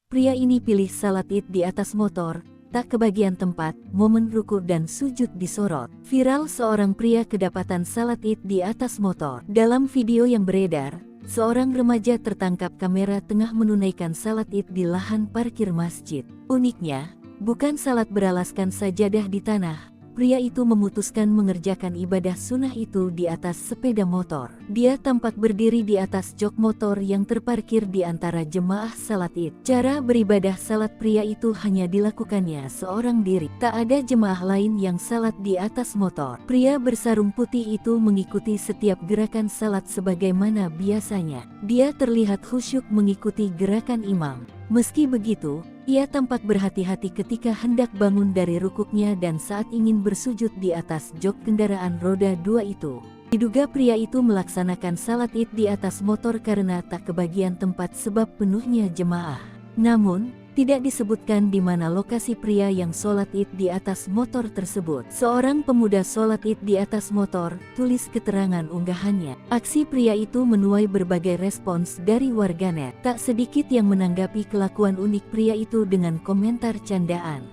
Pria ini pilih salat Id di atas motor, tak kebagian tempat, momen ruku dan sujud disorot. Viral seorang pria kedapatan salat Id di atas motor. Dalam video yang beredar, seorang remaja tertangkap kamera tengah menunaikan salat Id di lahan parkir masjid. Uniknya, bukan salat beralaskan sajadah di tanah. Pria itu memutuskan mengerjakan ibadah sunnah itu di atas sepeda motor. Dia tampak berdiri di atas jok motor yang terparkir di antara jemaah salat Id. Cara beribadah salat pria itu hanya dilakukannya seorang diri. Tak ada jemaah lain yang salat di atas motor. Pria bersarung putih itu mengikuti setiap gerakan salat sebagaimana biasanya. Dia terlihat khusyuk mengikuti gerakan imam. Meski begitu, ia tampak berhati-hati ketika hendak bangun dari rukuknya dan saat ingin bersujud di atas jok kendaraan roda 2 itu. Diduga pria itu melaksanakan salat Id di atas motor karena tak kebagian tempat sebab penuhnya jemaah. Namun, tidak disebutkan di mana lokasi pria yang sholat Id di atas motor tersebut. Seorang pemuda sholat Id di atas motor, tulis keterangan unggahannya. Aksi pria itu menuai berbagai respons dari warganet. Tak sedikit yang menanggapi kelakuan unik pria itu dengan komentar candaan.